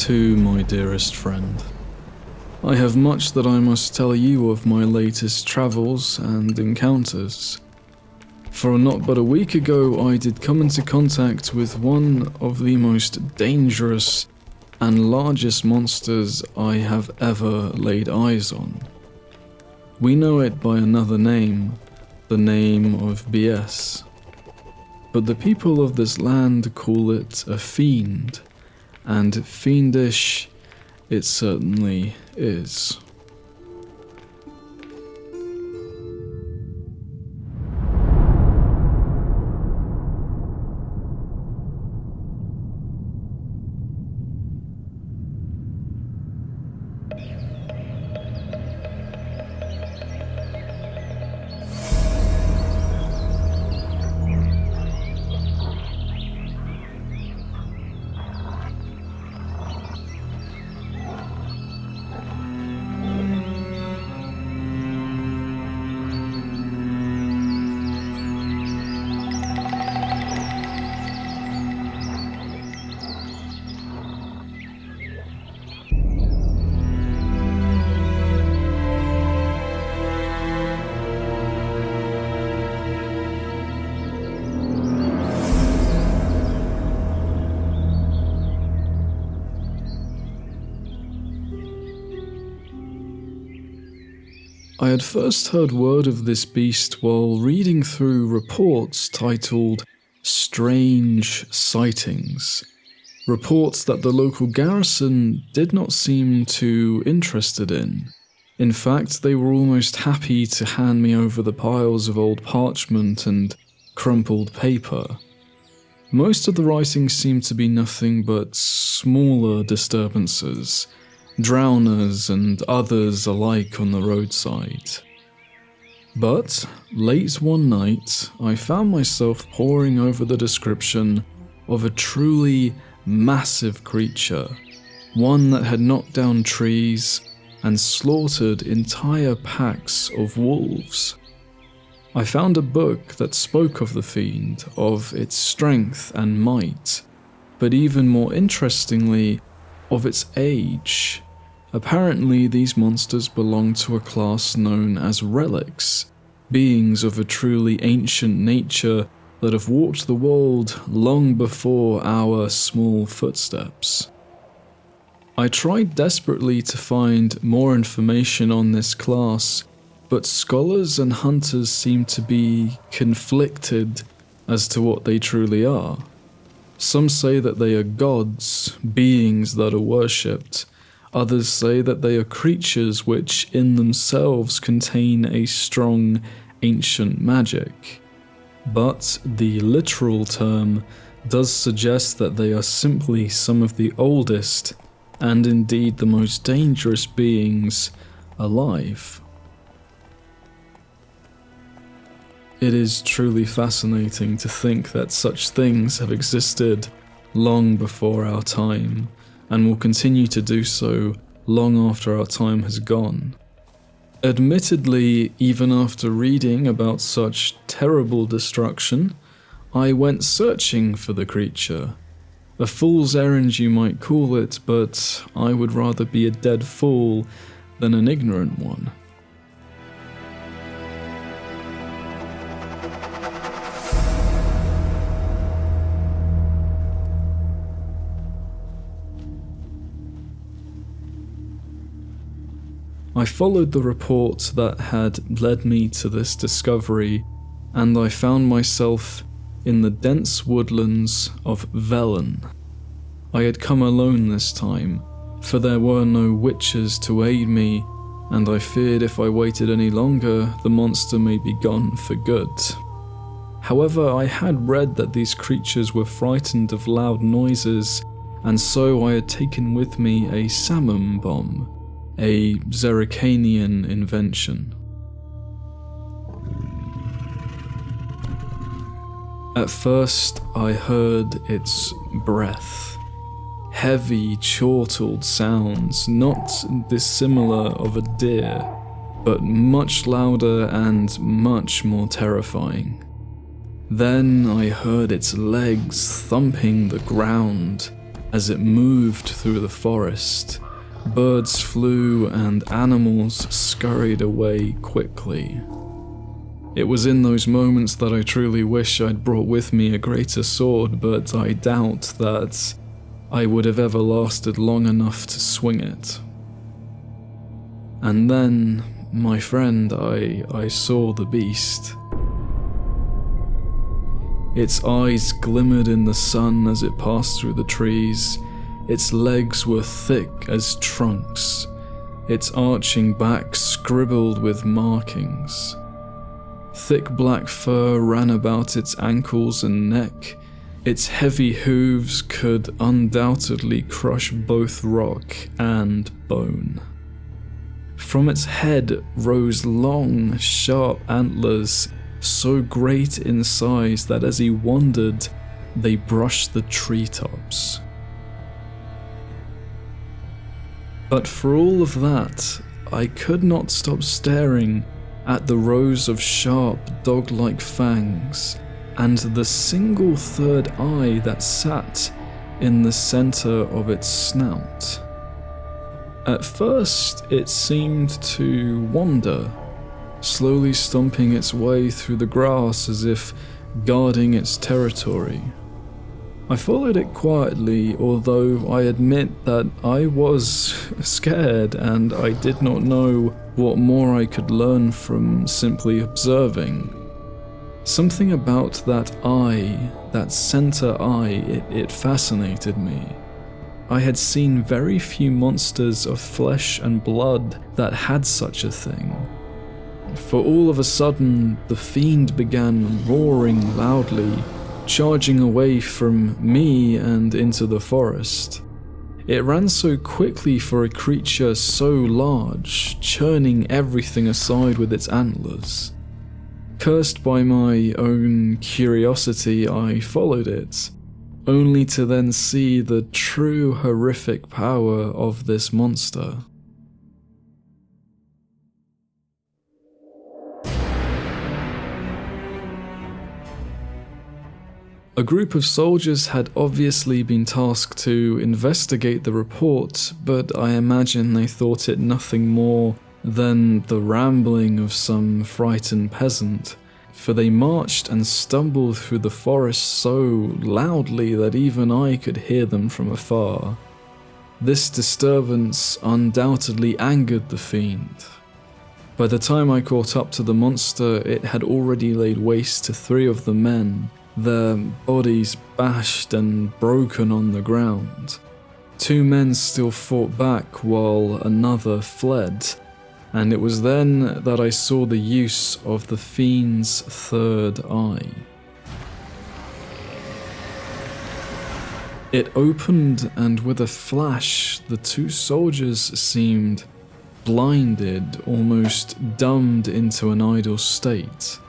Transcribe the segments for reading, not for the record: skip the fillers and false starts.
too, my dearest friend. I have much that I must tell you of my latest travels and encounters. For not but a week ago, I did come into contact with one of the most dangerous and largest monsters I have ever laid eyes on. We know it by another name, the name of BS. But the people of this land call it a fiend, and fiendish it certainly is. I had first heard word of this beast while reading through reports titled Strange Sightings. Reports that the local garrison did not seem too interested in. In fact, they were almost happy to hand me over the piles of old parchment and crumpled paper. Most of the writings seemed to be nothing but smaller disturbances, drowners and others alike on the roadside. But late one night, I found myself poring over the description of a truly massive creature, one that had knocked down trees and slaughtered entire packs of wolves. I found a book that spoke of the fiend, of its strength and might, but even more interestingly, of its age. Apparently, these monsters belong to a class known as Relics, beings of a truly ancient nature that have walked the world long before our small footsteps. I tried desperately to find more information on this class, but scholars and hunters seem to be conflicted as to what they truly are. Some say that they are gods, beings that are worshipped. Others say that they are creatures which in themselves contain a strong ancient magic. But the literal term does suggest that they are simply some of the oldest and indeed the most dangerous beings alive. It is truly fascinating to think that such things have existed long before our time, and will continue to do so long after our time has gone. Admittedly, even after reading about such terrible destruction, I went searching for the creature. A fool's errand you might call it, but I would rather be a dead fool than an ignorant one. I followed the report that had led me to this discovery, and I found myself in the dense woodlands of Velen. I had come alone this time, for there were no witches to aid me, and I feared if I waited any longer, the monster may be gone for good. However, I had read that these creatures were frightened of loud noises, and so I had taken with me a salmon bomb, a Zerrikanian invention. At first, I heard its breath. Heavy, chortled sounds, not dissimilar of a deer, but much louder and much more terrifying. Then I heard its legs thumping the ground, as it moved through the forest. Birds flew and animals scurried away quickly. It was in those moments that I truly wish I'd brought with me a greater sword, but I doubt that I would have ever lasted long enough to swing it. And then, my friend, I saw the beast. Its eyes glimmered in the sun as it passed through the trees. Its legs were thick as trunks, its arching back scribbled with markings. Thick black fur ran about its ankles and neck. Its heavy hooves could undoubtedly crush both rock and bone. From its head rose long, sharp antlers, so great in size that as he wandered, they brushed the treetops. But for all of that, I could not stop staring at the rows of sharp, dog-like fangs and the single third eye that sat in the center of its snout. At first, it seemed to wander, slowly stomping its way through the grass as if guarding its territory. I followed it quietly, although I admit that I was scared and I did not know what more I could learn from simply observing. Something about that eye, that center eye, it fascinated me. I had seen very few monsters of flesh and blood that had such a thing. For all of a sudden, the Fiend began roaring loudly, charging away from me and into the forest. It ran so quickly for a creature so large, churning everything aside with its antlers. Cursed by my own curiosity, I followed it, only to then see the true horrific power of this monster. A group of soldiers had obviously been tasked to investigate the report, but I imagine they thought it nothing more than the rambling of some frightened peasant, for they marched and stumbled through the forest so loudly that even I could hear them from afar. This disturbance undoubtedly angered the Fiend. By the time I caught up to the monster, it had already laid waste to 3 of the men, their bodies bashed and broken on the ground. 2 men still fought back while another fled, and it was then that I saw the use of the Fiend's third eye. It opened, and with a flash, the 2 soldiers seemed blinded, almost dumbed into an idle state.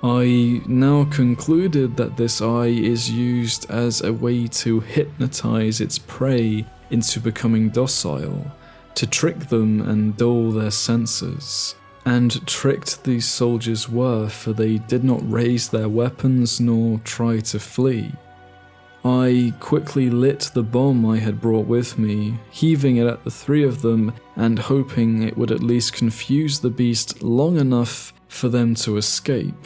I now concluded that this eye is used as a way to hypnotize its prey into becoming docile, to trick them and dull their senses. And tricked these soldiers were, for they did not raise their weapons nor try to flee. I quickly lit the bomb I had brought with me, heaving it at the 3 of them and hoping it would at least confuse the beast long enough for them to escape.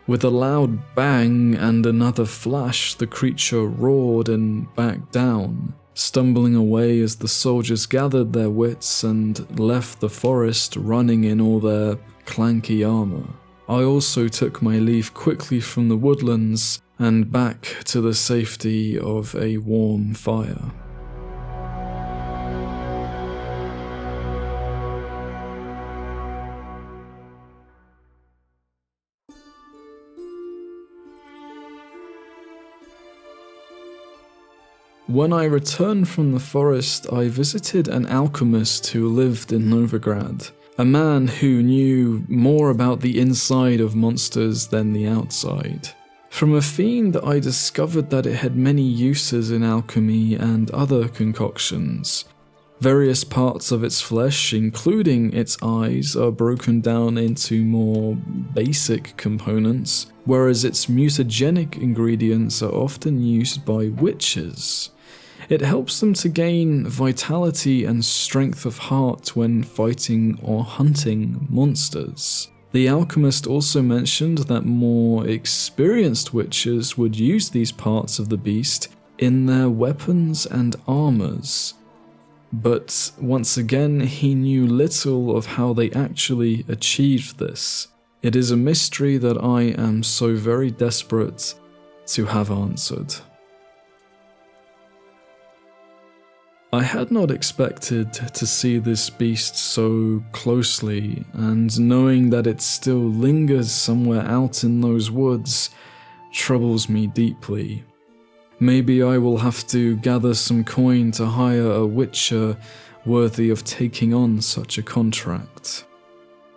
With a loud bang and another flash, the creature roared and backed down, stumbling away as the soldiers gathered their wits and left the forest running in all their clanky armor. I also took my leave quickly from the woodlands and back to the safety of a warm fire. When I returned from the forest, I visited an alchemist who lived in Novigrad, a man who knew more about the inside of monsters than the outside. From a fiend, I discovered that it had many uses in alchemy and other concoctions. Various parts of its flesh, including its eyes, are broken down into more basic components, whereas its mutagenic ingredients are often used by witches. It helps them to gain vitality and strength of heart when fighting or hunting monsters. The alchemist also mentioned that more experienced witches would use these parts of the beast in their weapons and armors. But once again, he knew little of how they actually achieved this. It is a mystery that I am so very desperate to have answered. I had not expected to see this beast so closely, and knowing that it still lingers somewhere out in those woods troubles me deeply. Maybe I will have to gather some coin to hire a witcher worthy of taking on such a contract.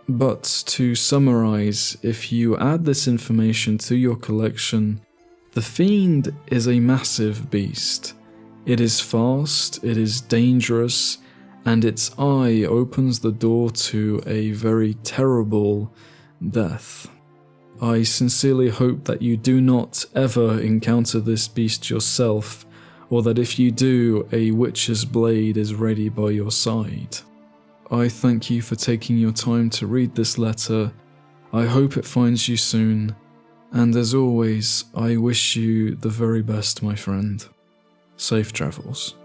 But to summarize, if you add this information to your collection, the Fiend is a massive beast. It is fast, it is dangerous, and its eye opens the door to a very terrible death. I sincerely hope that you do not ever encounter this beast yourself, or that if you do, a witch's blade is ready by your side. I thank you for taking your time to read this letter. I hope it finds you soon, and as always, I wish you the very best, my friend. Safe travels.